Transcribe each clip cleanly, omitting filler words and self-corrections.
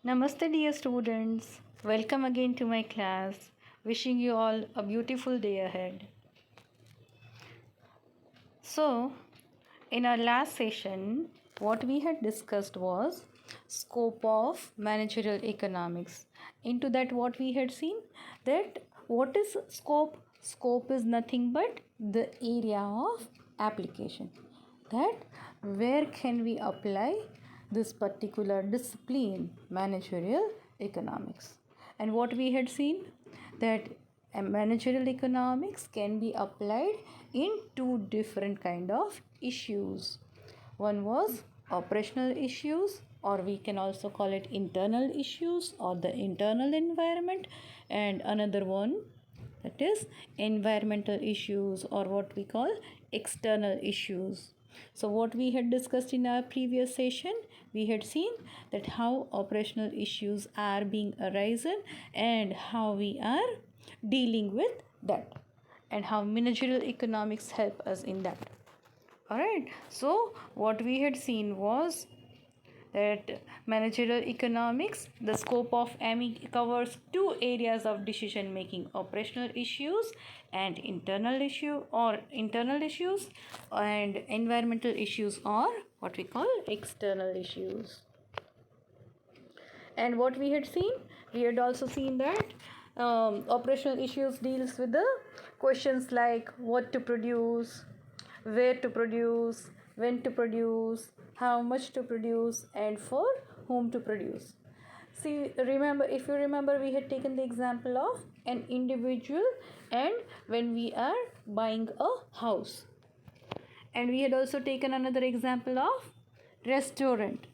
Namaste, dear students. Welcome again to my class. Wishing you all a beautiful day ahead. So, in our last session, what we had discussed was scope of managerial economics. Into that, what we had seen that what is scope? Scope is nothing but the area of application. That where can we apply this particular discipline, managerial economics? And what we had seen that managerial economics can be applied in two different kind of issues. One was operational issues, or we can also call it internal issues or the internal environment, and another one that is environmental issues or what we call external issues. So what we had discussed in our previous session, we had seen that how operational issues are being arisen and how we are dealing with that, and how managerial economics help us in that. All right, so what we had seen was that managerial economics, the scope of ME covers two areas of decision making: operational issues and internal issues, and environmental issues or what we call external issues. And what we had seen, we had also seen that operational issues deals with the questions like what to produce, where to produce, when to produce, how much to produce, and for whom to produce. See, remember, if you remember, we had taken the example of an individual and when we are buying a house. And we had also taken another example of restaurant,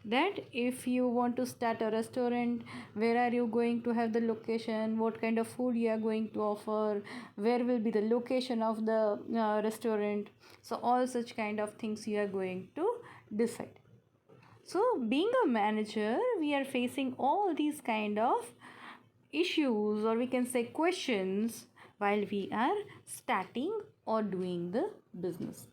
that if you want to start a restaurant, where are you going to have the location, what kind of food you are going to offer, where will be the location of the restaurant. So all such kind of things you are going to decide. So being a manager, we are facing all these kind of issues, or we can say questions, while we are starting or doing the business.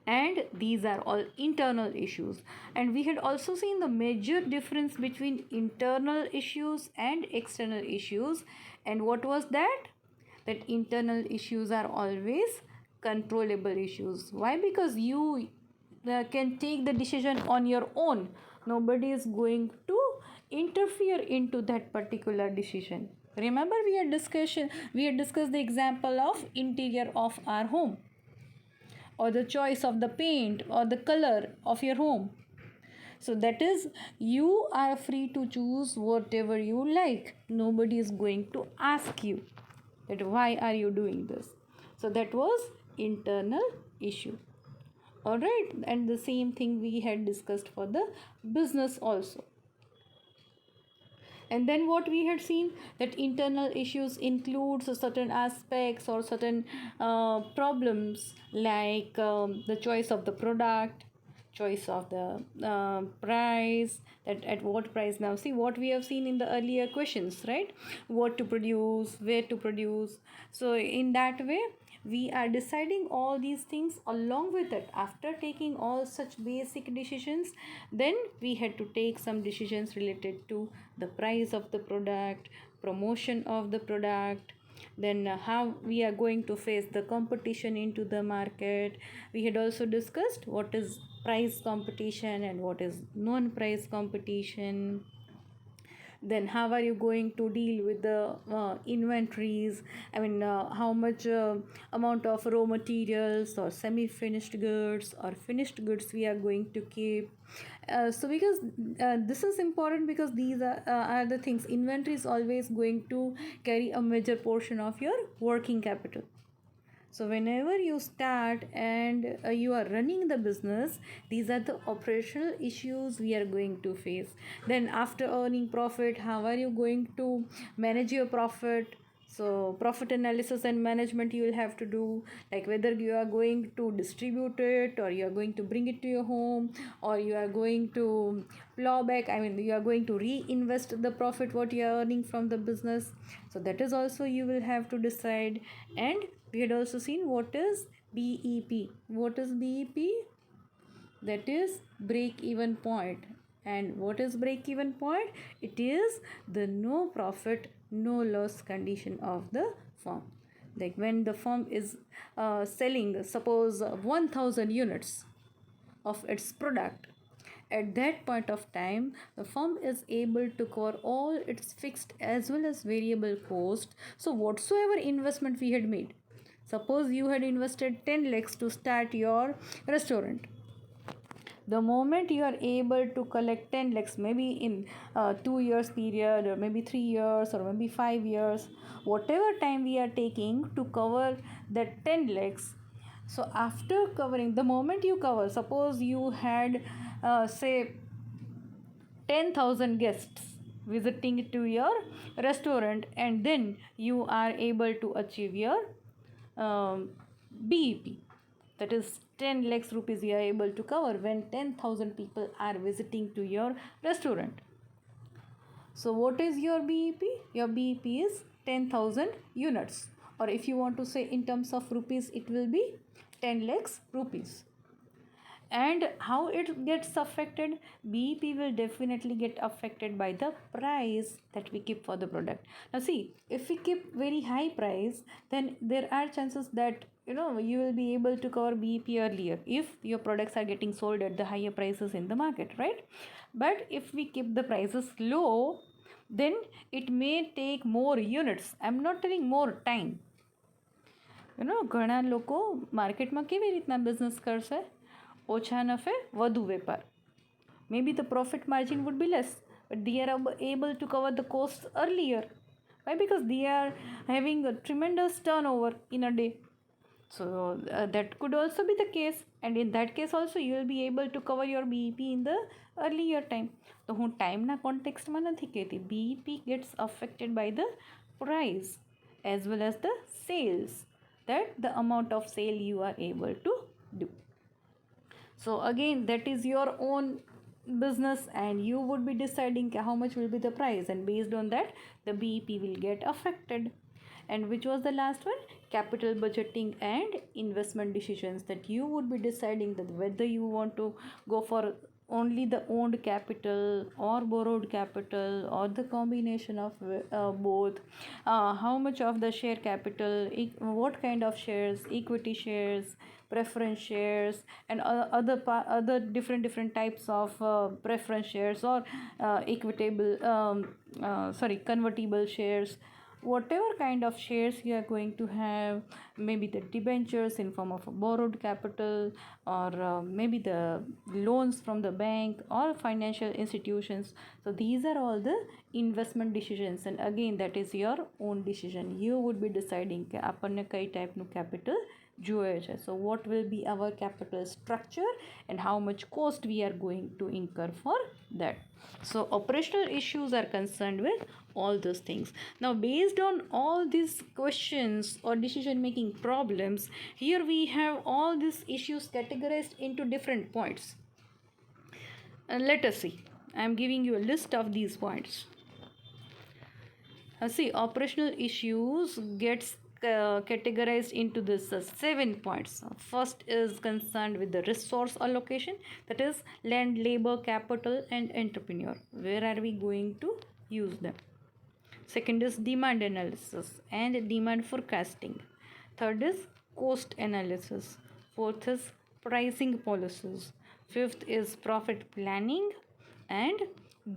And these are all internal issues. And we had also seen the major difference between internal issues and external issues. And what was that? That internal issues are always controllable issues. Why? Because you can take the decision on your own. Nobody is going to interfere into that particular decision. Remember, we had discussed the example of interior of our home, or the choice of the paint or the color of your home. So that is, you are free to choose whatever you like. Nobody is going to ask you that why are you doing this. So that was internal issue. All right, and the same thing we had discussed for the business also. And then what we had seen, that internal issues includes certain aspects or certain problems like the choice of the product, choice of the price, that at what price. Now see what we have seen in the earlier questions, right? What to produce, where to produce. So in that way we are deciding all these things. Along with it, after taking all such basic decisions, then we had to take some decisions related to the price of the product, promotion of the product, then how we are going to face the competition into the market. We had also discussed what is price competition and what is non price competition. Then how are you going to deal with the inventories? How much amount of raw materials or semi finished goods or finished goods we are going to keep. So because this is important, because these are the things. Inventory is always going to carry a major portion of your working capital. So whenever you start and you are running the business, these are the operational issues we are going to face. Then after earning profit, how are you going to manage your profit? So profit analysis and management you will have to do, like whether you are going to distribute it, or you are going to bring it to your home, or you are going to plow back, you are going to reinvest the profit what you are earning from the business. So that is also you will have to decide. And we had also seen what is BEP. What is BEP? That is break even point. And what is break even point? It is the no profit, no loss condition of the firm. Like when the firm is selling, suppose 1000 units of its product, at that point of time the firm is able to cover all its fixed as well as variable cost. So whatsoever investment we had made, suppose you had invested 10 lakhs to start your restaurant, the moment you are able to collect 10 lakhs, maybe in 2 years period, or maybe 3 years, or maybe 5 years, whatever time we are taking to cover that 10 lakhs. So after covering, the moment you cover, suppose you had say 10,000 guests visiting to your restaurant, and then you are able to achieve your BEP, that is 10 lakhs rupees you are able to cover when 10,000 people are visiting to your restaurant. So what is your BEP? Your BEP is 10,000 units, or if you want to say in terms of rupees, it will be 10 lakhs rupees. And how it gets affected? BEP will definitely get affected by the price that we keep for the product. Now see, if we keep very high price, then there are chances that you will be able to cover BEP earlier if your products are getting sold at the higher prices in the market, right? But if we keep the prices low, then it may take more units. I'm not telling more time. ઘણા લોકો માર્કેટમાં કેવી રીતના business કરશે? ઓછા નફે વધુ વેપાર. Maybe the profit margin would be less, but they are able to cover the costs earlier. Why? Because they are having a tremendous turnover in a day. So that could also be the case, and in that case also you will be able to cover your BEP in the earlier time. તો હું ટાઈમના કોન્ટેક્સ્ટમાં નથી કહેતી. BEP gets affected by the price as well as the sales, that the amount of sale you are able to do. So again, that is your own business, and you would be deciding how much will be the price, and based on that the BEP will get affected. And which was the last one? Capital budgeting and investment decisions, that you would be deciding that whether you want to go for only the owned capital or borrowed capital, or the combination of both, how much of the share capital, what kind of shares, equity shares, preference shares, and other different types of preference shares, or equitable convertible shares. Whatever kind of shares you are going to have, maybe the debentures in form of a borrowed capital, or maybe the loans from the bank or financial institutions. So these are all the investment decisions, and again that is your own decision. You would be deciding કે આપણને કઈ ટાઈપનું capital જોઈએ છે. So what will be our capital structure, and how much cost we are going to incur for that. So operational issues are concerned with all those things. Now based on all these questions or decision making problems, here we have all these issues categorized into different points. Let us see. I am giving you a list of these points. See, operational issues gets categorized into this 7 points. First is concerned with the resource allocation, that is land, labor, capital, and entrepreneur. Where are we going to use them? Second is demand analysis and demand forecasting. Third is cost analysis. Fourth is pricing policies. Fifth is profit planning and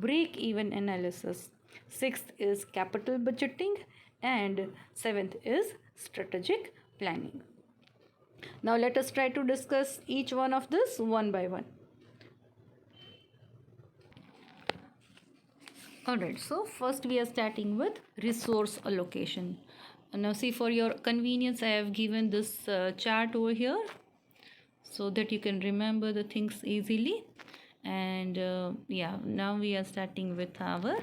break even analysis. Sixth is capital budgeting, and seventh is strategic planning. Now let us try to discuss each one of this one by one. Alright, so first we are starting with resource allocation. Now see, for your convenience I have given this chart over here so that you can remember the things easily. And now we are starting with our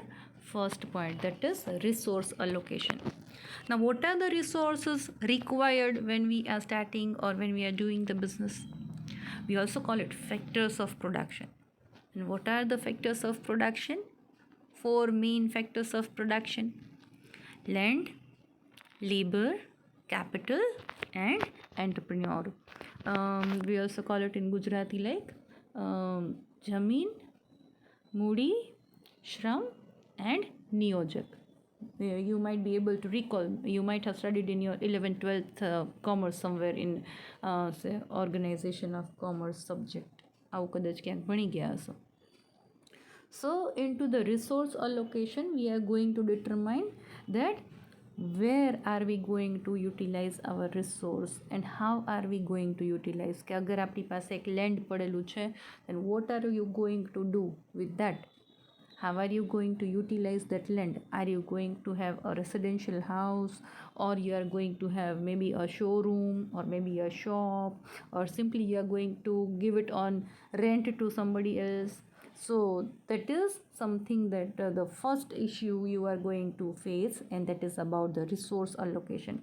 first point, that is resource allocation. Now what are the resources required when we are starting or when we are doing the business? We also call it factors of production. And what are the factors of production? 4 main factors of production: land, labor, capital, and entrepreneur. We also call it in Gujarati like Jameen, Moody, Shram, and Niyojak. You might be able to recall, you might have studied in your 11th 12th commerce somewhere in say organization of commerce subject. આવું કદાચ ક્યાંક ભણી ગયા હશો. So into the resource allocation we are going to determine that where are we going to utilize our resource and how are we going to utilize. કે અગર આપણી પાસે એક લેન્ડ પડેલું છે, then what are you going to do with that? How are you going to utilize that land? Are you going to have a residential house, or you are going to have maybe a showroom or maybe a shop, or simply you are going to give it on rent to somebody else? So that is something that the first issue you are going to face, and that is about the resource allocation.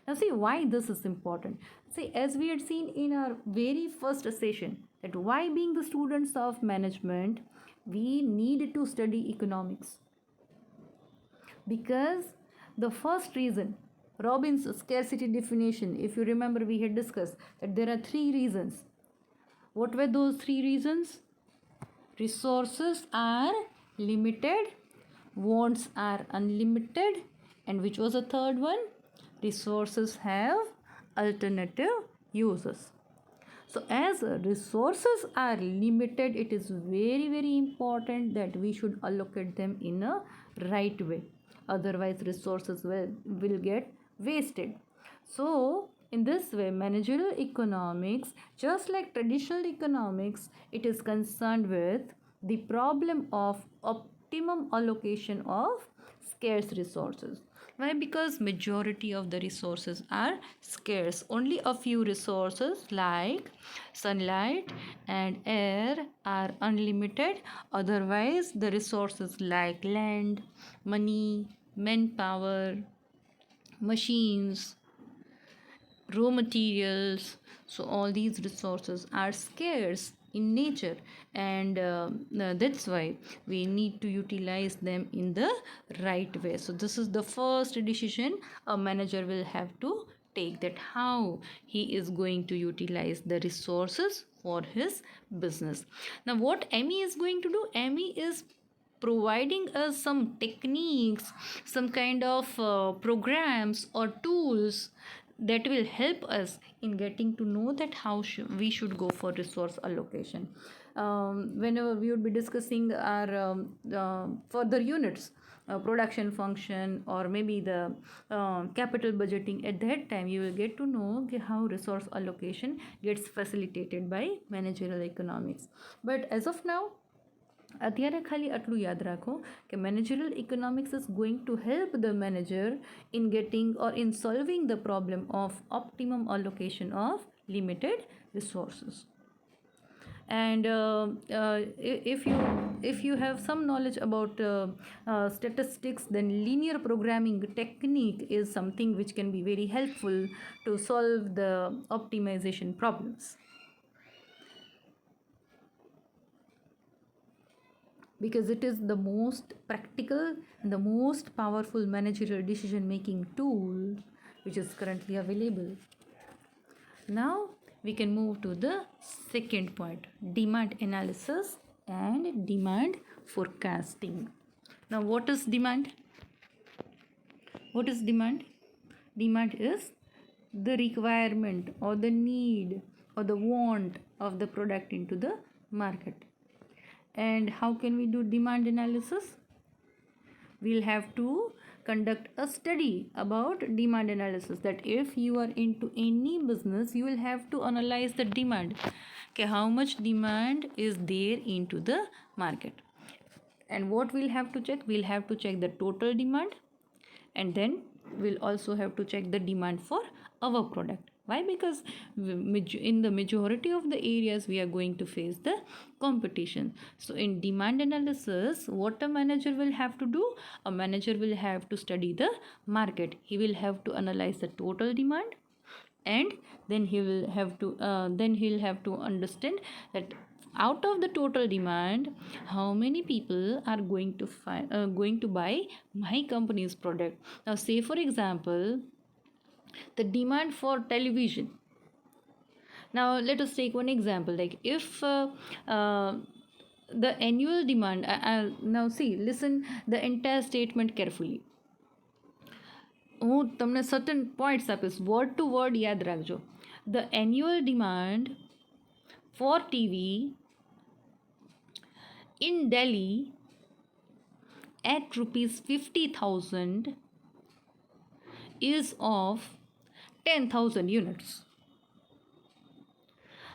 Now see why this is important. See, as we had seen in our very first session, that why being the students of management we need to study economics. Because the first reason, Robbins' scarcity definition, if you remember we had discussed that there are 3 reasons. What were those 3 reasons? Resources are limited, wants are unlimited, and which was the third one? Resources have alternative uses. So as resources are limited, it is very very important that we should allocate them in a right way. Otherwise resources will get wasted. So in this way, managerial economics, just like traditional economics, it is concerned with the problem of optimum allocation of scarce resources. Why? Because majority of the resources are scarce. Only a few resources like sunlight and air are unlimited. Otherwise, the resources like land, money, manpower, machines, raw materials, so all these resources are scarce in nature, and that's why we need to utilize them in the right way. So this is the first decision a manager will have to take, that how he is going to utilize the resources for his business. Now what ME is going to do? ME is providing us some techniques, some kind of programs or tools that will help us in getting to know that how we should go for resource allocation. Whenever we would be discussing our further units, production function, or maybe the capital budgeting, at that time you will get to know how resource allocation gets facilitated by managerial economics. But as of now, અત્યારે ખાલી આટલું યાદ રાખો કે managerial economics is going to help the manager in getting or in solving the problem of optimum allocation of limited resources. And if you have some knowledge about statistics, then linear programming technique is something which can be very helpful to solve the optimization problems. Because it is the most practical and the most powerful managerial decision making tool which is currently available. Now we can move to the second point, demand analysis and demand forecasting. Now what is demand? What is demand? Demand is the requirement or the need or the want of the product into the market. And how can we do demand analysis? We'll have to conduct a study about demand analysis, that if you are into any business, you will have to analyze the demand. Okay, how much demand is there into the market? And what we'll have to check? We'll have to check the total demand, and then we'll also have to check the demand for our product. Why? Because in the majority of the areas we are going to face the competition. So in demand analysis, what a manager will have to do? A manager will have to study the market. He will have to analyze the total demand, and then he'll have to understand that out of the total demand, how many people are going to buy my company's product. Now say for example, the demand for television. Now let us take one example, like if the annual demand, now see, listen the entire statement carefully. હું તમને certain points આપીશ, word to word યાદ રાખજો. The annual demand for TV in Delhi at rupees 50,000 is of 10,000 units.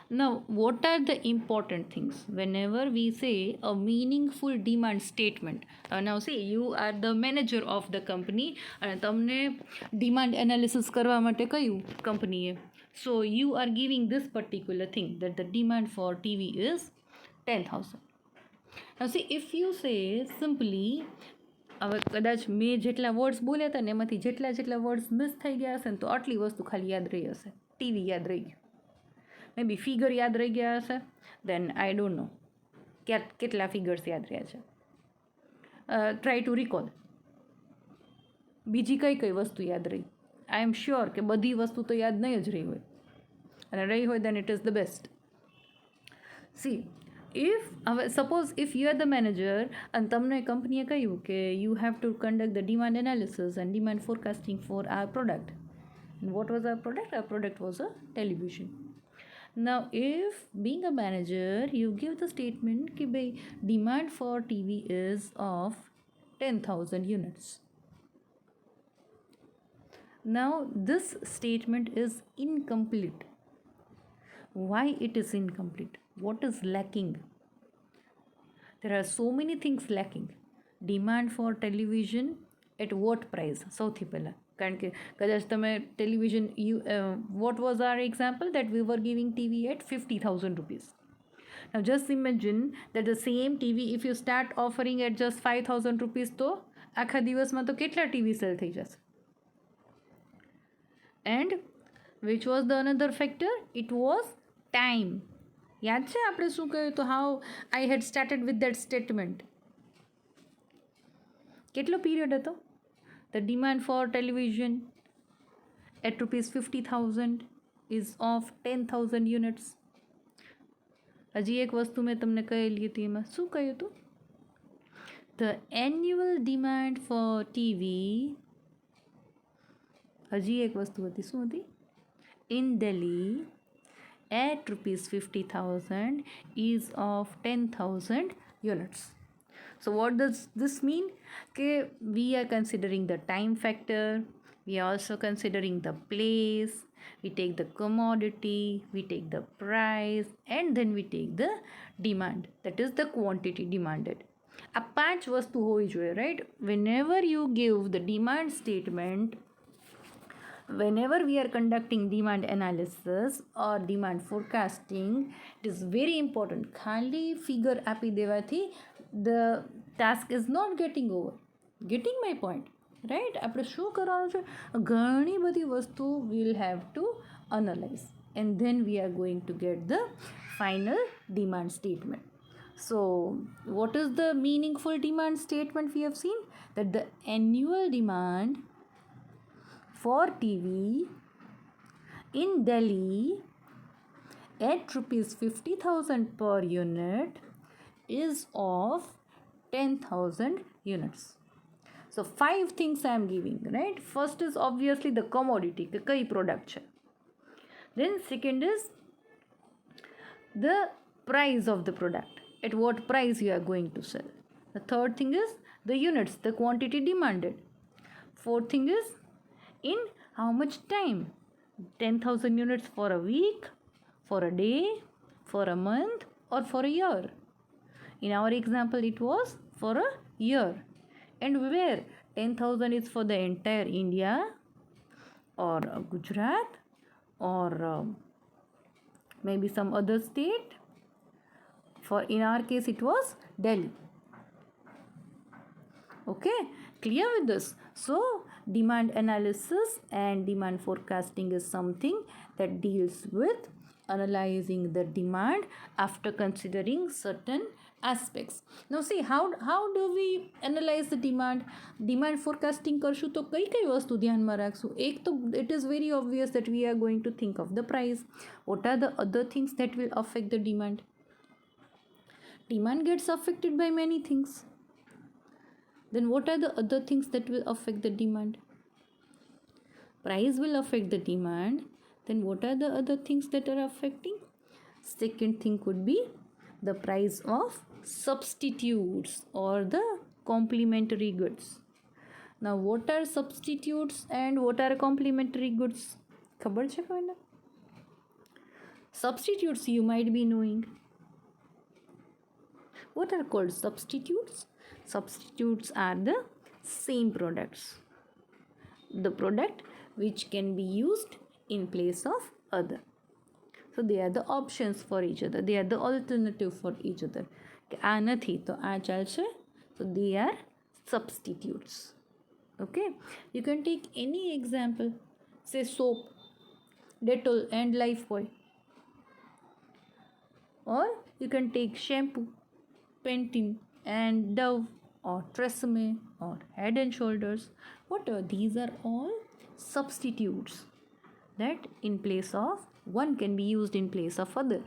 Now, what are the important things whenever we say a meaningful demand statement? Now, see, you are the manager of the company and તમને demand analysis કરવા માટે કહ્યું કંપનીએ. So, you are giving this particular thing that the demand for TV is 10,000. Now, see, if you say simply, હવે કદાચ મેં જેટલા words બોલ્યા હતા ને એમાંથી જેટલા વર્ડ્સ મિસ થઈ ગયા હશે ને તો આટલી વસ્તુ ખાલી યાદ રહી હશે. ટીવી યાદ રહી ગયું, મે બી ફિગર યાદ રહી ગયા હશે, દેન આઈ ડોન્ટ નો કેટલા ફિગર્સ યાદ રહ્યા છે. ટ્રાય ટુ રિકોલ બીજી કઈ વસ્તુ યાદ રહી. આઈ એમ શ્યોર કે બધી વસ્તુ તો યાદ નહીં જ રહી હોય, અને રહી હોય then it is the best. See, if suppose if you are the manager and તમને કંપનીએ કહ્યું કે you have to conduct the demand analysis and demand forecasting for our product. And what was our product? Our product was a television. Now, if being a manager, you give the statement कि भाई demand for TV is of 10,000 units. Now, this statement is incomplete. Why it is incomplete? What is lacking? There are so many things lacking. Demand for television at what price? સૌથી પહેલાં, કારણ કે કદાચ તમે television what was our example that we were giving TV at 50,000 rupees. Now just imagine that the same TV if you start offering at just 5,000 rupees તો આખા દિવસમાં તો કેટલા ટીવી સેલ થઈ જશે. And which was the another factor? It was time. યાદ છે આપણે શું કહ્યું તો how I had started with that statement. કેટલો પીરિયડ હતો? The demand for television at rupees 50,000 is of 10,000 units. હજી એક વસ્તુ મેં તમને કહેલી હતી, એમાં શું કહ્યું હતું? The annual demand for TV, હજી એક વસ્તુ હતી, શું હતી? In Delhi at rupees 50,000 is of 10,000 units. So what does this mean? Ke we are considering the time factor, we are also considering the place, we take the commodity, we take the price, and then we take the demand, that is the quantity demanded. આ પાંચ વસ્તુ હોવી જોઈએ, right? Whenever you give the demand statement, whenever we are conducting demand analysis or demand forecasting, it is very important. ખાલી figure આપી દેવાથી the task is not getting over. Getting my point, right? આપણે શું કરવાનું છે? ઘણી બધી વસ્તુ we'll have to analyze and then we are going to get the final demand statement. So what is the meaningful demand statement we have seen? That the annual demand for TV in Delhi at rupees 50,000 per unit is of 10,000 units. So 5 things I am giving, right? First is obviously the commodity, કે કઈ product છે. Then second is the price of the product, at what price you are going to sell. The third thing is the units, the quantity demanded. Fourth thing is in how much time? 10,000 units for a week, for a day, for a month, or for a year. In our example, it was for a year. And where? 10,000 is for the entire India or Gujarat or maybe some other state. For in our case, it was Delhi. Okay, clear with this? So demand analysis and demand forecasting is something that deals with analyzing the demand after considering certain aspects. Now see, how do we analyze the demand? Demand forecasting કરશું તો કઈ વસ્તુ ધ્યાનમાં રાખશું? એક તો it is very obvious that we are going to think of the price. What are the other things that will affect the demand? Demand gets affected by many things. Then what are the other things that will affect the demand? Price will affect the demand. Then what are the other things that are affecting? Second thing could be the price of substitutes or the complementary goods. Now what are substitutes and what are complementary goods? ખબર છે કોઈને? Substitutes you might be knowing. What are called substitutes? Substitutes are the same products. The product which can be used in place of other. So they are the options for each other. They are the alternative for each other. આ નથી તો આ ચાલશે. So they are substitutes. Okay. You can take any example. Say soap, Dettol and Lifebuoy. Or you can take shampoo, Pantene and Dove or Tresemme or Head and Shoulders. Whatever. These are all substitutes that in place of one can be used in place of other.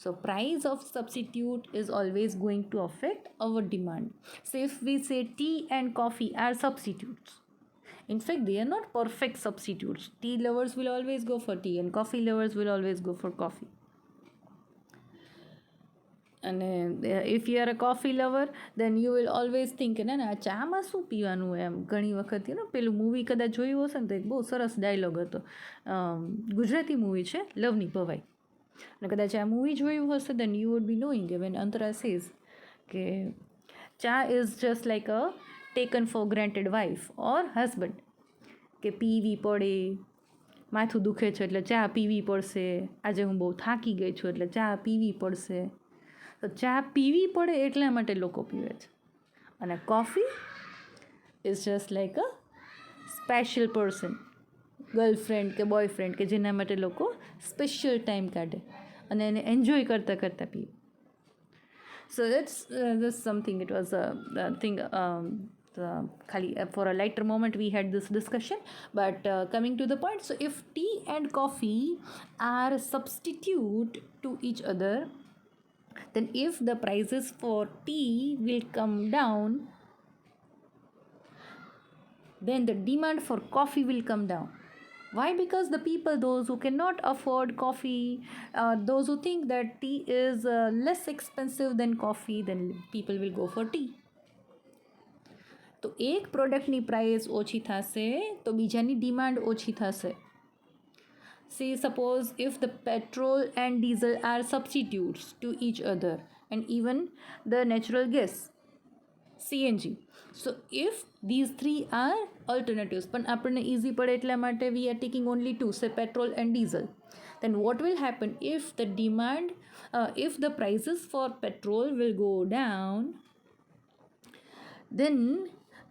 So price of substitute is always going to affect our demand. So if we say tea and coffee are substitutes, in fact they are not perfect substitutes. Tea lovers will always go for tea and coffee lovers will always go for coffee. And if you are a coffee lover, then you will always think ને આ ચામાં શું પીવાનું એમ ઘણી વખત પેલું movie કદાચ જોયું હશે ને તો એક બહુ સરસ ડાયલોગ હતો. ગુજરાતી મૂવી છે લવની ભવાઈ. અને કદાચ આ મૂવી જોયું હશે then you would be knowing when Antara says કે ચા is just like a taken for granted wife or husband. કે પીવી પડે, માથું દુખે છે એટલે ચા પીવી પડશે, આજે હું બહુ થાકી ગઈ છું એટલે ચા પીવી પડશે. તો ચા પીવી પડે એટલા માટે લોકો પીવે છે. અને coffee is just like a special person, girlfriend કે બોયફ્રેન્ડ કે જેના માટે લોકો સ્પેશિયલ ટાઈમ કાઢે અને એને એન્જોય કરતાં કરતાં પીએ. સો that's something. It was a thing. Khali for a lighter moment we had this discussion, but coming to the point, so if tea and coffee are substitute to each other, then if the prices for tea will come down, then the demand for coffee will come down. Why? Because the people, those who cannot afford coffee, those who think that tea is less expensive than coffee, then people will go for tea. તો એક પ્રોડક્ટની price ઓછી થશે તો બીજાની demand ઓછી થશે. Say suppose if the petrol and diesel are substitutes to each other, and even the natural gas, CNG. So if these three are alternatives, but આપણને easy પડે એટલા માટે we are taking only two, say petrol and diesel, then what will happen if the demand, if the prices for petrol will go down, then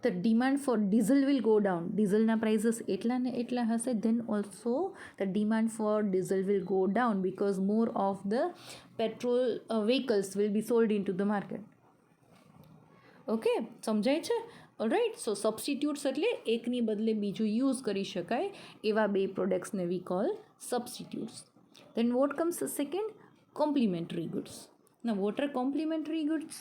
the demand for diesel will go down. Dieselના prices એટલા ને એટલા હશે, then also the demand for diesel will go down because more of the petrol vehicles will be sold into the market. Okay, સમજાય છે? All right. સો સબસ્ટિટ્યુટ્સ એટલે એકની બદલે બીજું યુઝ કરી શકાય એવા બે પ્રોડક્ટ્સને we call substitutes. Then what comes the second? Complementary goods. Now what are complementary goods?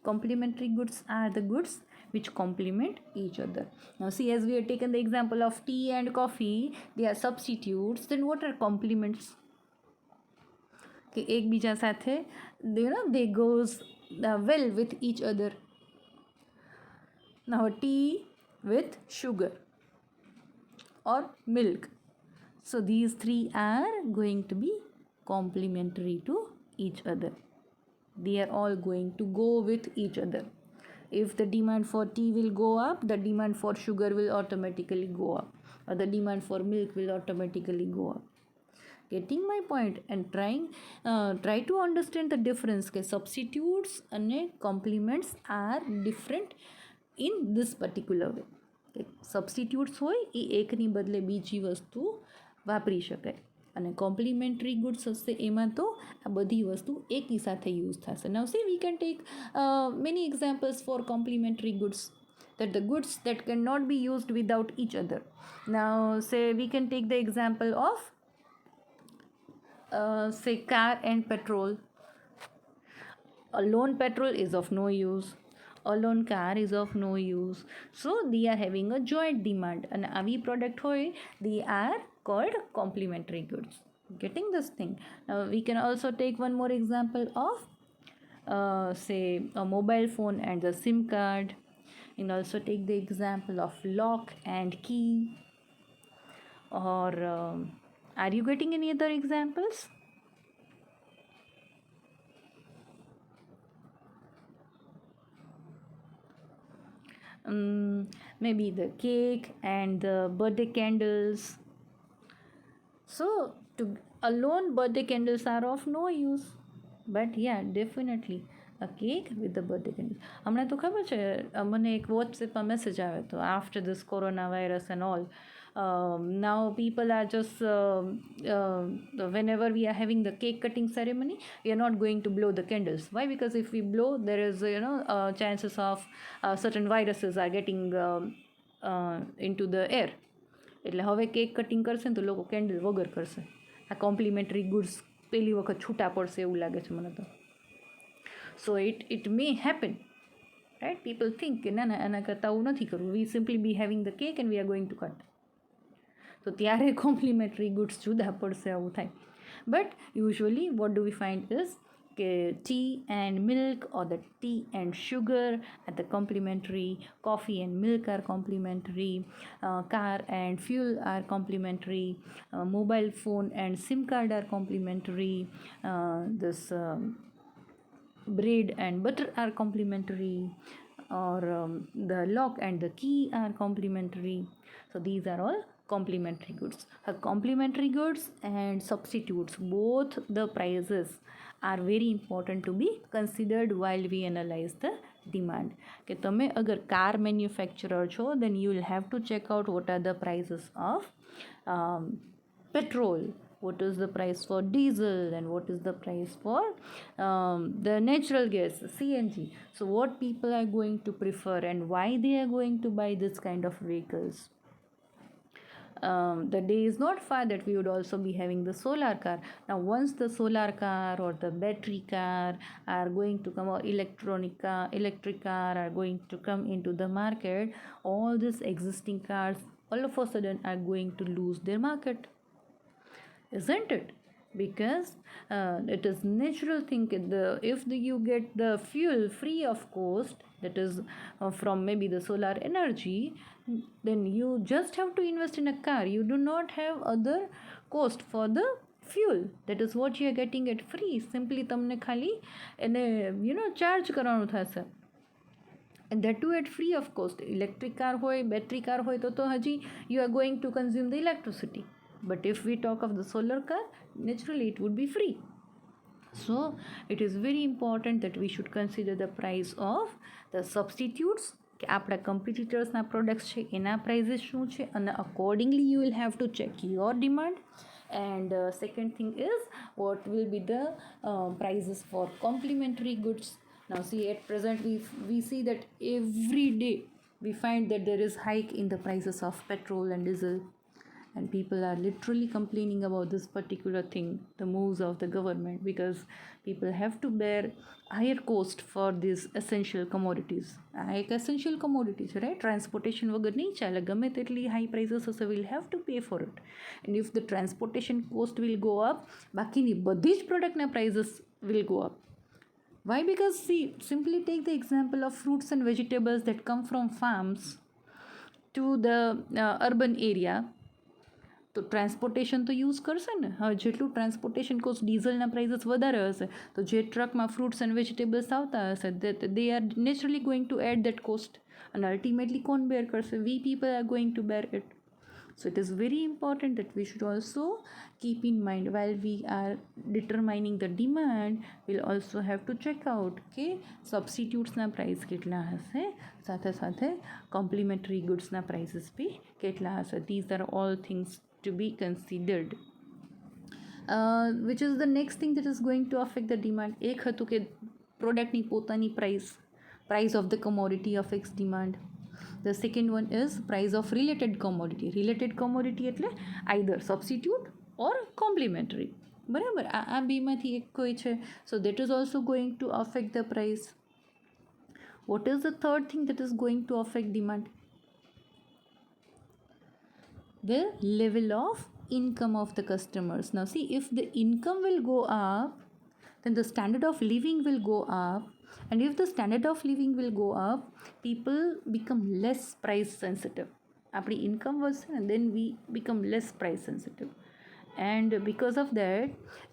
Complementary goods are the goods which complement each other. Now see, as we have taken the example of tea and coffee, they are substitutes. Then what are complements? Okay, એકબીજા સાથે they goes well with each other. Now tea with sugar or milk. So these three are going to be complementary to each other. They are all going to go with each other. If the demand for tea will go up, the demand for sugar will automatically go up, or the demand for milk will automatically go up. Getting my point? And try to understand the difference. Okay, substitutes and complements are different in this particular way. Okay, substitutes હોય એ એકની બદલે બીજી વસ્તુ વાપરી શકાય, અને complimentary goods હશે એમાં તો આ બધી વસ્તુ એકી સાથે યુઝ થશે. Now see, we can take many examples for complementary goods, that the goods that cannot be used without each other. Now say we can take the example of say car and petrol. Alone petrol is of no use, alone car is of no use, so they are having a joint demand, and avi product hoy, they are called complementary goods. Getting this thing? Now we can also take one more example of say a mobile phone and the sim card, and also take the example of lock and key, or are you getting any other examples? Maybe the cake and the birthday candles. So, to alone birthday candles are of no use. But yeah, definitely a cake with the birthday candles. હમણાં તો ખબર છે મને એક વોટ્સએપમાં message આવે તો after this coronavirus and all, now people are just whenever we are having the cake cutting ceremony, we are not going to blow the candles. Why? Because if we blow, there is chances of certain viruses are getting into the air. એટલે હવે cake cutting કરશે ને તો લોકો candle વગર કરશે. આ complimentary goods પહેલી વખત છૂટા પડશે એવું લાગે છે મને તો. So it may happen, right? People think કે ના ના એના કરતાં આવું નથી કરવું, we simply be having the cake and we are going to cut. તો ત્યારે કોમ્પ્લિમેન્ટરી ગુડ્સ જુદા પડશે, આવું થાય. But usually what do we find is tea and milk, or the tea and sugar are the complementary, coffee and milk are complementary, car and fuel are complementary, mobile phone and sim card are complementary, this bread and butter are complementary, or the lock and the key are complementary. So these are all complementary goods. Complementary goods and substitutes, both the prices are very important to be considered while we analyze the demand. કે તમે અગર car manufacturer છો, then you will have to check out what are the prices of petrol, what is the price for diesel, and what is the price for the natural gas, CNG. So what people are going to prefer and why they are going to buy this kind of vehicles. The day is not far that we would also be having the solar car. Now once the solar car or the battery car are going to come, or electric car are going to come into the market, all these existing cars all of a sudden are going to lose their market, isn't it? Because it is natural thing, if you get the fuel free of cost, that is from maybe the solar energy, then you just have to invest in a car. You do not have other cost for the fuel. That is what you are getting it free. Simply તમને ખાલી એને charge કરવાનું થશે, and that too at free of cost. Electric car હોય, battery car હોય તો હજી you are going to consume the electricity. But if we talk of the solar car, naturally it would be free. So it is very important that we should consider the price of the substitutes, કે આપણા કમ્પિટિટર્સના products છે એના prices શું છે, અને accordingly you will have to check your demand. And second thing is, what will be the prices for complementary goods. Now see, at present we see that every day we find that there is hike in the prices of petrol and diesel, and people are literally complaining about this particular thing, the moves of the government, because people have to bear higher cost for these essential commodities. આ એક essential commodity છે, right? Transportation વગર નહીં ચાલે, ગમે તેટલી high prices હશે, we'll have to pay for it. And if the transportation cost will go up, બાકીની બધી જ પ્રોડક્ટના prices will go up. Why? Because see, simply take the example of fruits and vegetables that come from farms to the urban area. તો transportation તો use કરશે ને. હવે જેટલું transportation cost ડીઝલના પ્રાઇઝસ વધારે હશે, તો જે ટ્રકમાં ફ્રૂટ્સ એન્ડ વેજીટેબલ્સ આવતા હશે, they are naturally going to add that cost, અને અલ્ટિમેટલી કોણ બેર કરશે? We people are going to bear it. So it is very important that we should also keep in mind, while we are determining the demand, we'll also have to check out કે સબસ્ટિટ્યુટ્સના price કેટલા હશે, સાથે સાથે complimentary ગુડ્સના prices બી કેટલા હશે. These are all things to be considered. Which is the next thing that is going to affect the demand. એક હતું કે પ્રોડક્ટની પોતાની price of the commodity affects demand. The second one is price of related commodity. Related commodity એટલે either substitute or complementary. બરાબર, આ બેમાંથી એક કોઈ છે. So that is also going to affect the price. What is the third thing that is going to affect demand? The level of income of the customers. Now see, if the income will go up, then the standard of living will go up, and if the standard of living will go up, people become less price sensitive. આપણી income વધશે ને, then we become less price sensitive, and because of that,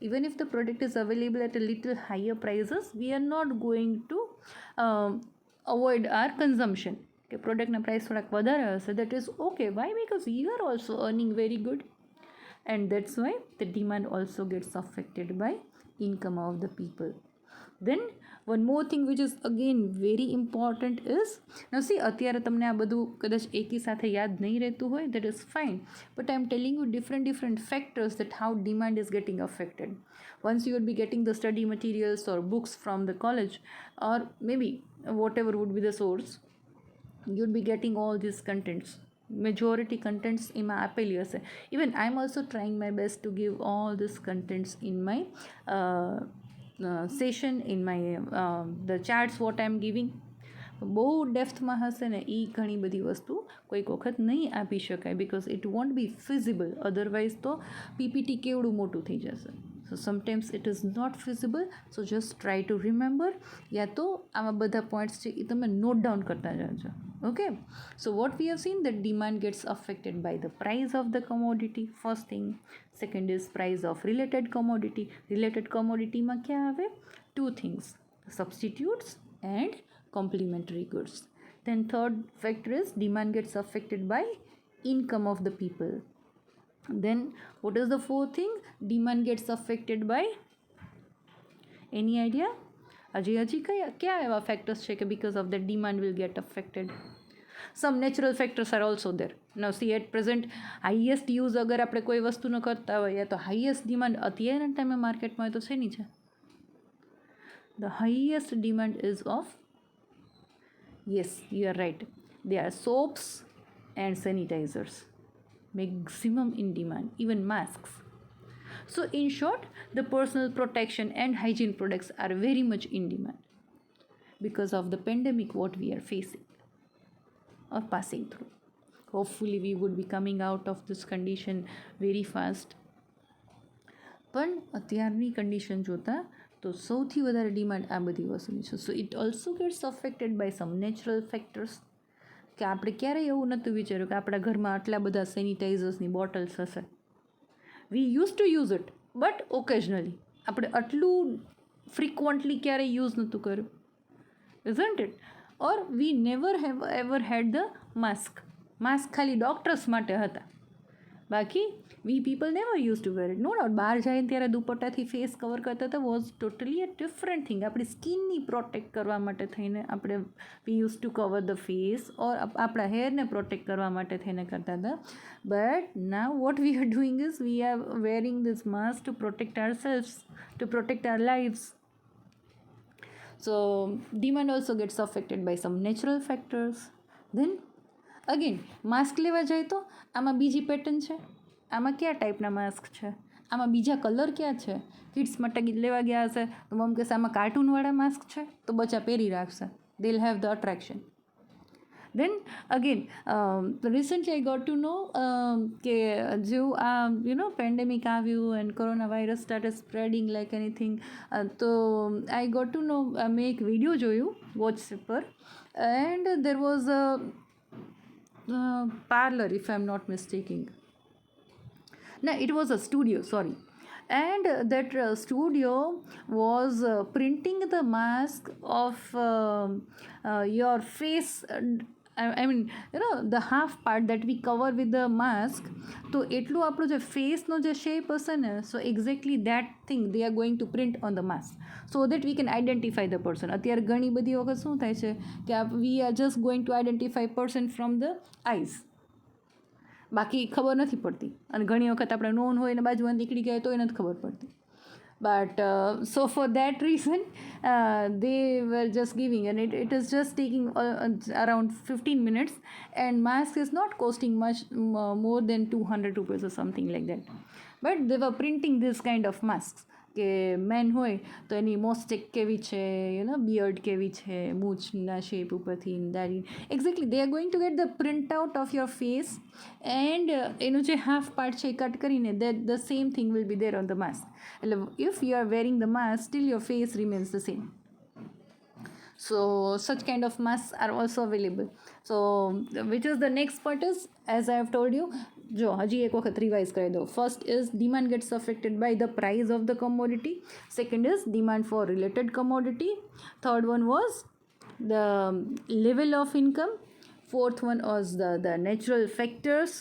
even if the product is available at a little higher prices, we are not going to avoid our consumption. કે પ્રોડક્ટના price થોડાક વધારે હશે, that is okay. Why? Because you are also earning very good, and that's why the demand also gets affected by income of the people. Then one more thing which is again very important is, now see, અત્યારે તમને આ બધું કદાચ એકી સાથે યાદ નહીં રહેતું હોય, that is fine, but I am telling you different factors that how demand is getting affected. Once you will be getting the study materials or books from the college, or maybe whatever would be the source, you'll be getting all these contents. Majority contents એમાં આપેલી હશે. Even I'm also trying my best to give all these contents in my session, in my the charts what I'm giving. બહુ ડેપ્થમાં હશે ને એ ઘણી બધી વસ્તુ કોઈક વખત નહીં આપી શકાય, because it won't be feasible. Otherwise તો પીપીટી કેવડું મોટું થઈ જશે. So sometimes it is not feasible, so just try to remember, યા તો આમાં બધા પોઈન્ટ્સ છે એ તમે નોટ ડાઉન કરતા જાજો. Okay, so what we have seen, that demand gets affected by the price of the commodity, first thing. Second is price of related commodity. Related commodity માં ક્યાં આવે? Two things, substitutes and complementary goods. Then third factor is demand gets affected by income of the people. Then what is the fourth thing? Demand gets affected by, any idea? હજી કયા એવા factors છે કે because of that demand will get affected? Some natural factors are also there. Now see, at present highest use અગર આપણે કોઈ વસ્તુનો કરતા હોઈએ તો highest demand અત્યારના ટાઈમે માર્કેટમાં તો શેની છે? The highest demand is of, yes, you are right, they are soaps and sanitizers. Maximum in demand, even masks. So in short, the personal protection and hygiene products are very much in demand because of the pandemic what we are facing or passing through. Hopefully we would be coming out of this condition very fast. પણ અત્યારની condition જોતાં તો સૌથી વધારે demand આ બધી વસ્તુની છે. So it also gets affected by some natural factors. કે આપણે ક્યારેય એવું નહોતું વિચાર્યું કે આપણા ઘરમાં આટલા બધા સેનિટાઇઝર્સની બોટલ્સ હશે. વી use to use it, but occasionally. આપણે આટલું ફ્રિકવન્ટલી ક્યારેય યુઝ નહોતું કર્યું, isn't it? Or we never have ever had the mask. Mask ખાલી ડૉક્ટર્સ માટે હતા, બાકી we people never use to wear it. No doubt બહાર જાય ત્યારે દુપટ્ટાથી ફેસ કવર કરતા હતા, was totally a different thing. આપણી સ્કિનની પ્રોટેક્ટ કરવા માટે થઈને આપણે we use to cover the face, or આપણા હેરને પ્રોટેક્ટ કરવા માટે થઈને કરતા હતા. But now what we are doing is we are wearing this mask to protect R સેલ્વ્સ, two protect our lives. So demand also gets affected by some natural factors. Then again, mask લેવા જાય તો આમાં બીજી pattern છે, આમાં કયા ટાઈપના mask છે, આમાં બીજા કલર ક્યાં છે. કિડ્સ માટે લેવા ગયા હશે તો મમ કહેશે આમાં કાર્ટૂનવાળા માસ્ક છે તો બચ્ચા પહેરી રાખશે. They will have the attraction. Then again, recently I got to know કે જેવું આ પેન્ડેમિક આવ્યું and coronavirus started spreading like anything, તો I got to know, મેં એક વિડીયો જોયું વોટ્સએપ પર, and there was a parlor, if I'm not mistaken. No, it was a studio, sorry. And that studio was printing the mask of your face. I mean, the half part that we cover with the mask. તો એટલું આપણું જે ફેસનો જે shape હશે ને, so exactly that thing they are going to print on the mask, so that we can identify the person. અત્યારે ઘણી બધી વખત શું થાય છે કે we are just going to identify person from the eyes, બાકી ખબર નથી પડતી. અને ઘણી વખત આપણે નોન હોય ને બાજુમાં નીકળી ગયા તો એ નથી ખબર પડતી. But so for that reason they were just giving, and it is just taking around 15 minutes, and mask is not costing much more than 200 rupees or something like that. but they were printing this kind of masks કે main હોય તો એની મોસ્ટેક કેવી છે beard કેવી છે મૂછના shape ઉપરથી દાઢી exactly they are going to get the print out of your face and એનું જે હાફ પાર્ટ છે એ કટ કરીને the same thing will be there on the mask એટલે if you are wearing the mask still your face remains the same. So such kind of masks are also available. So which is the next part is, as I have told you, જો હજી એક વખત revise કરી દો. First is demand gets affected by the price of the commodity. Second is demand for related commodity. Third one was the level of income. Fourth one was the natural factors.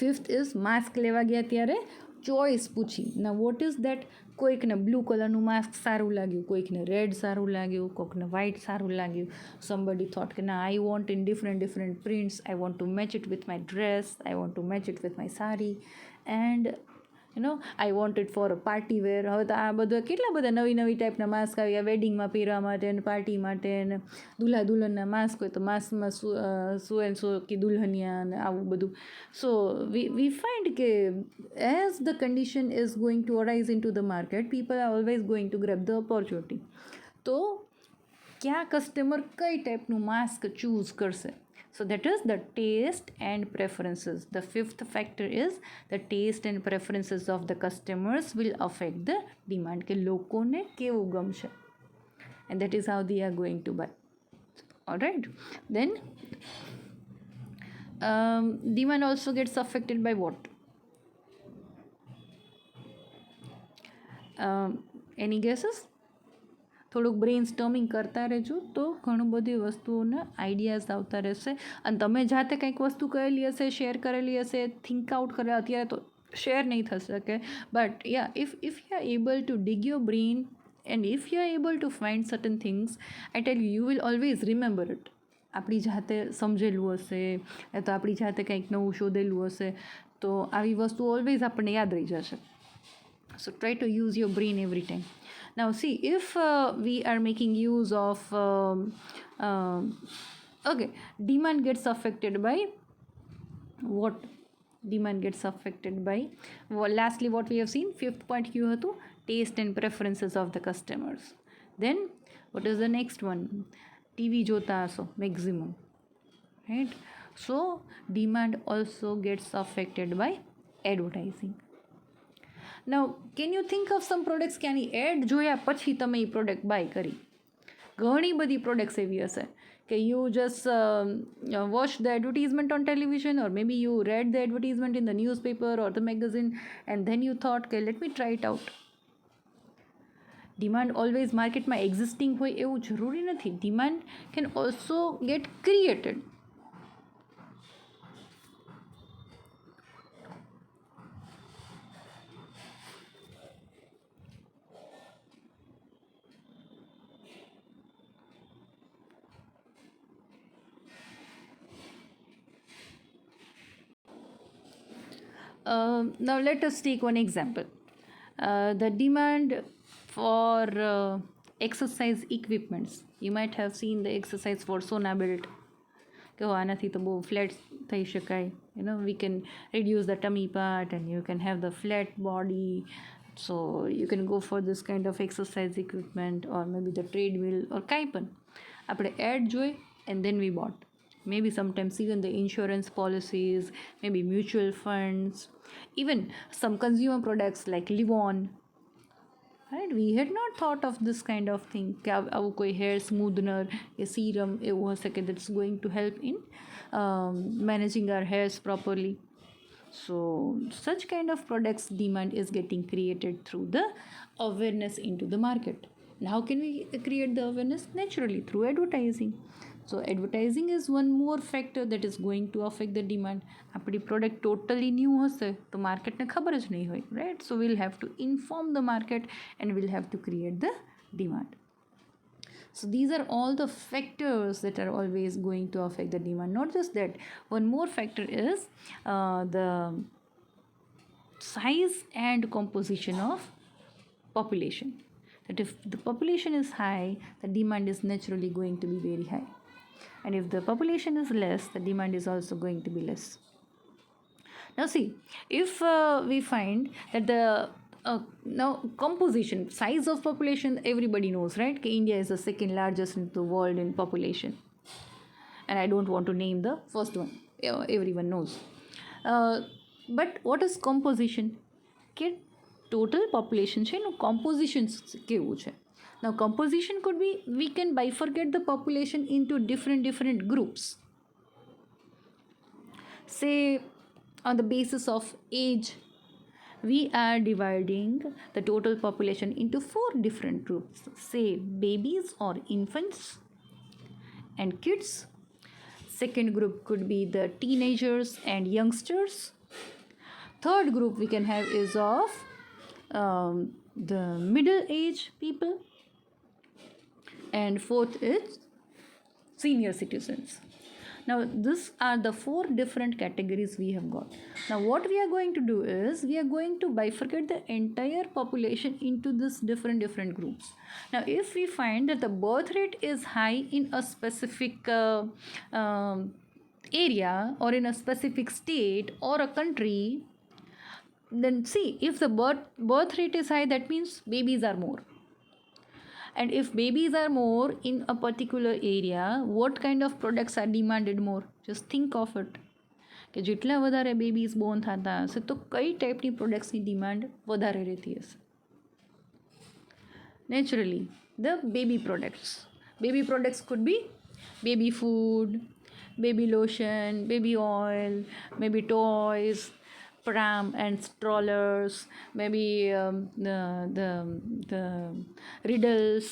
Fifth is mask લેવા ગયા ત્યારે choice પૂછી. ના what is that? કોઈકને blue કલરનું mask સારું લાગ્યું, કોઈકને રેડ સારું લાગ્યું, કોઈકને વ્હાઇટ સારું લાગ્યું. સમબડી થોટ કે ના I want in different prints, I want to match it with my dress, I want to match it with my sari and I want it for a party wear. હવે તો આ બધા કેટલા બધા નવી ટાઈપના માસ્ક આવી ગયા વેડિંગમાં પહેરવા માટે અને પાર્ટી માટે ને દુલ્હા દુલ્હનના માસ્ક હોય તો માસ્કમાં સો એન્ડ સો કે દુલ્હનિયા ને આવું બધું. સો વી ફાઇન્ડ કે as the condition is going to arise in to the market people are always going to grab the opportunity. તો ક્યાં કસ્ટમર કઈ ટાઈપનું માસ્ક ચૂઝ કરશે? So that is the taste and preferences. The fifth factor is the taste and preferences of the customers will affect the demand. કે લોકોને કેવું ગમશે, and that is how they are going to buy. All right. Then demand also gets affected by what? Any guesses? થોડુંક brain storming કરતા રહેજો તો ઘણું બધી વસ્તુઓના આઈડિયાઝ આવતા રહેશે. અને તમે જાતે કંઈક વસ્તુ કરેલી હશે, શેર કરેલી હશે, થિંક આઉટ કરેલા, અત્યારે તો શેર નહીં થઈ શકે, but yeah if you are able to dig your brain and if you are able to find certain things, I tell you will always remember it. આપણી જાતે સમજેલું હશે યા તો આપણી જાતે કંઈક નવું શોધેલું હશે તો આવી વસ્તુ ઓલવેઝ આપણને યાદ રહી જશે. So try to use your brain every time. Now see, if we are making use of okay, demand gets affected by what? Demand gets affected by, well, lastly what we have seen, fifth point kyu hatu? Taste and preferences of the customers. Then what is the next one? TV jota haso maximum, right? So demand also gets affected by advertising. Now can you think of sum products કે આની add જોયા પછી તમે એ product by કરી? ઘણી બધી products એવી હશે કે you just watch the advertisement on television or maybe you read the advertisement in the newspaper or the magazine and then you thought કે let me try it out. Demand always માર્કેટમાં existing હોય એવું જરૂરી નથી. Demand can also get created. Now let us take one example. The demand for exercise equipments. You might have seen the exercise for Sona Built. કે આનાથી તો બહુ flat થઈ શકાય. We can reduce the tummy part and you can have the flat body. So you can go for this kind of exercise equipment or maybe the treadmill or કાંઈ પણ. આપણે add જોઈ and then we bought. Maybe sometimes even the insurance policies, maybe mutual funds, even some consumer products like Livon. Right? We had not thought of this kind of thing. કે આવું કોઈ hair smoother કે serum એવું હશે કે that's going to help in managing our hairs properly. So such kind of products demand is getting created through the awareness into the market. And how can we create the awareness? Naturally through advertising. So advertising is one more factor that is going to affect the demand. આપણી product totally new હશે તો માર્કેટને ખબર જ નહીં હોય, right? So we'll have to inform the market and we'll have to create the demand. So these are all the factors that are always going to affect the demand. Not just that, one more factor is the size and composition of population. That if the population is high, the demand is naturally going to be very high. And if the population is less, the demand is also going to be less. Now see, if we find that the now composition, size of population, everybody knows, right? India is the second largest in the world in population, and I don't want to name the first one. Everyone knows. But what is composition? કે total population છે એનું composition કેવું છે. Now composition could be, we can bifurcate the population into different groups. Say on the basis of age, we are dividing the total population into 4 different groups. Say babies or infants and kids. Second group could be the teenagers and youngsters. Third group we can have is of the middle age people, and fourth is senior citizens. Now these are the 4 different categories we have got. Now what we are going to do is, we are going to bifurcate the entire population into this different groups. Now if we find that the birth rate is high in a specific area or in a specific state or a country, then see, if the birth rate is high, that means babies are more. And if babies are more in a particular area, what kind of products are demanded more? Just think of it. કે જેટલા વધારે babies Born થતા હશે તો કઈ ટાઈપની પ્રોડક્ટ્સની demand વધારે રહેતી હશે? Naturally, the baby products. Baby products could be baby food, baby lotion, baby oil, maybe toys, pram and strollers, maybe the riddles,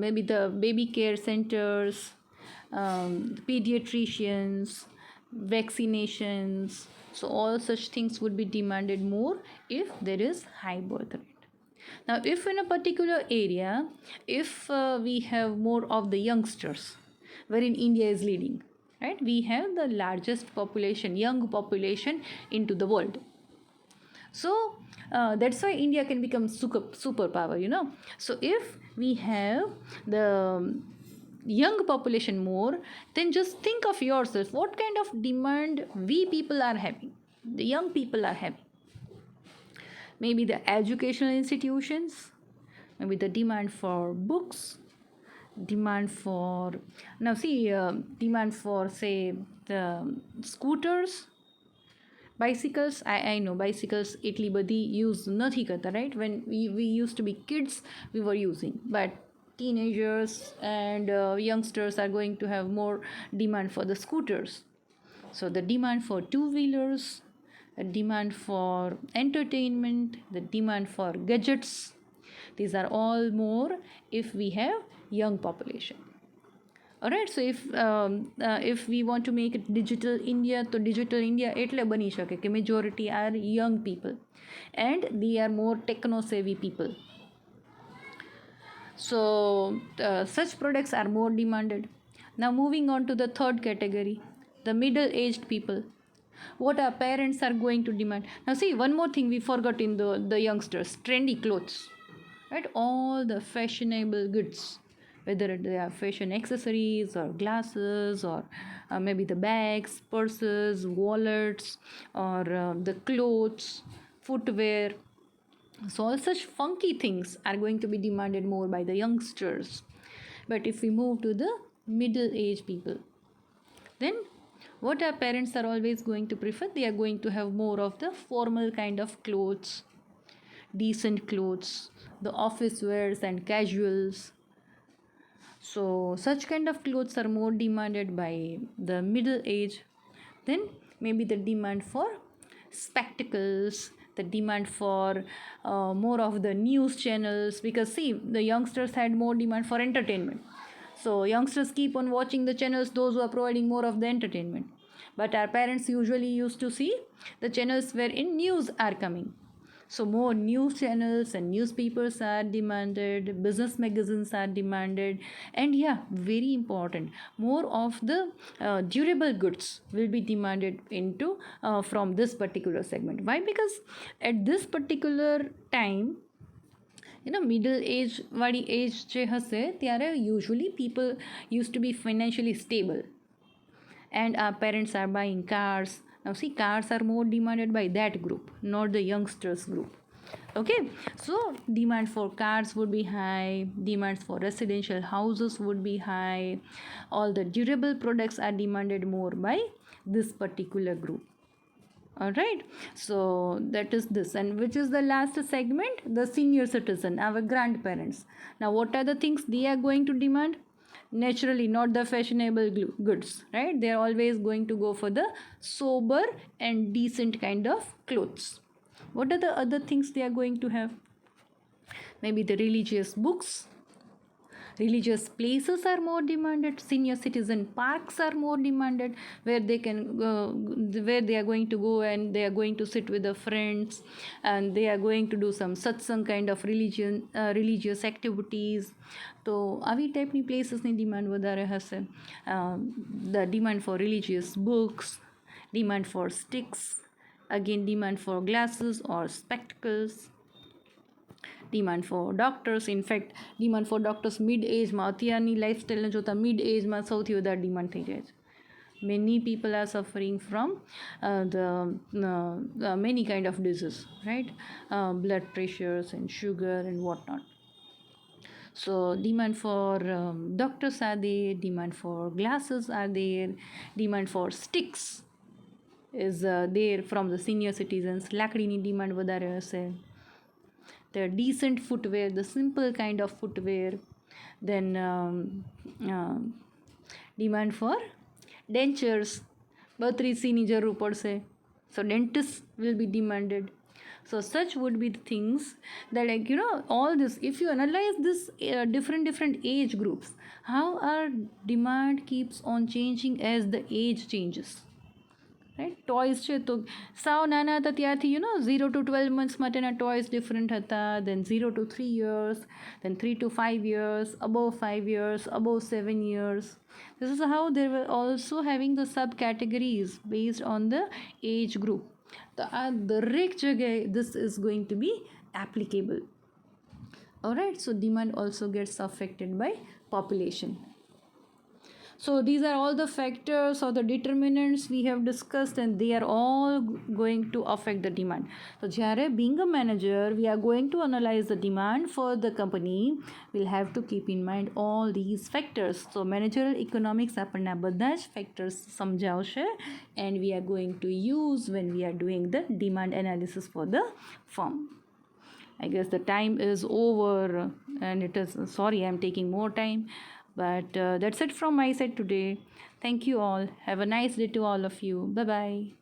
maybe the baby care centers, pediatricians, vaccinations. So all such things would be demanded more if there is high birth rate. Now if in a particular area, if we have more of the youngsters, wherein India is leading, right? We have the largest population, young population into the world. So that's why India can become superpower, you know. So if we have the young population more, then just think of yourself, what kind of demand we people are having, the young people are having. Maybe the educational institutions, maybe the demand for books, demand for, now see, demand for say the scooters, bicycles. I know bicycles એટલી બધી use નથી કરતા, right? When we used to be kids, we were using, but teenagers and youngsters are going to have more demand for the scooters. So the demand for two-wheelers, the demand for entertainment, the demand for gadgets, these are all more if we have young population. Alright, so if we want to make it digital India, તો digital India એટલે બની શકે કે majority are young people and they are more techno savvy people. So such products are more demanded. Now moving on to the third category, the middle aged people. What our parents are going to demand? Now see, one more thing we forgot in the youngsters, trendy clothes, right? All the fashionable goods, whether they are fashion accessories or glasses or maybe the bags, purses, wallets, or the clothes, footwear. So all such funky things are going to be demanded more by the youngsters. But if we move to the middle aged people, then what our parents are always going to prefer? They are going to have more of the formal kind of clothes, decent clothes, the office wears and casuals. So such kind of clothes are more demanded by the middle age. Then maybe the demand for spectacles, the demand for more of the news channels, because see, the youngsters had more demand for entertainment. So youngsters keep on watching the channels, those who are providing more of the entertainment. But our parents usually used to see the channels wherein news are coming. So more news channels and newspapers are demanded, business magazines are demanded, and yeah, very important, more of the durable goods will be demanded into from this particular segment. Why? Because at this particular time, you know, middle age વાળી એજ જે હશે ત્યારે usually people used to be financially stable, and our parents are buying cars, Now see, cars are more demanded by that group, not the youngsters group. Okay, so demand for cars would be high, demands for residential houses would be high, all the durable products are demanded more by this particular group. All right, so that is this. And which is the last segment? The senior citizen, our grandparents. Now what are the things they are going to demand? Naturally not the fashionable goods, right? They are always going to go for the sober and decent kind of clothes. What are the other things they are going to have? Maybe the religious books. Religious places are more demanded. Senior citizen parks are more demanded, where they can where they are going to go and they are going to sit with their friends, and they are going to do some satsang kind of religious activities. તો આવી ટાઈપની પ્લેસીસની demand વધારે હશે. The demand for religious books, demand for sticks, again demand for glasses or spectacles, demand for doctors. In fact, demand for doctors mid એજમાં, અત્યારની લાઈફસ્ટાઈલને જોતાં mid એજમાં સૌથી વધારે demand થઈ જાય છે. Many people are suffering from the many kind of diseases, right? Blood pressures and sugar and whatnot. So demand for doctors are there, demand for glasses are there, demand for sticks is there from the senior citizens. લાકડીની demand વધારે હશે. The decent footwear, the simple kind of footwear. Then demand for dentures. બત્રીસીની જરૂર પડશે. So dentists will be demanded. So such would be the things that, like, all this, if you analyze this different age groups, how our demand keeps on changing as the age changes. Right, toys છે તો સાવ નાના હતા ત્યારથી 0 to 12 months માટેના toys different હતા, then 0 to 3 years, then 3 to 5 years, above 5 years, above 7 years. This is how they were also having the subcategories based on the age group. તો આ દરેક જગ્યાએ this is going to be applicable. Alright, so demand also gets affected by population. So these are all the factors or the determinants we have discussed, and they are all going to affect the demand. So જ્યારે being a manager, we are going to analyze the demand for the company. We'll have to keep in mind all these factors. So managerial economics આપણને બધા જ factors સમજાવશે, and we are going to use when we are doing the demand analysis for the firm. I guess the time is over, and it is, sorry, I'm taking more time. But that's it from my side today. Thank you all. Have a nice day to all of you. Bye-bye.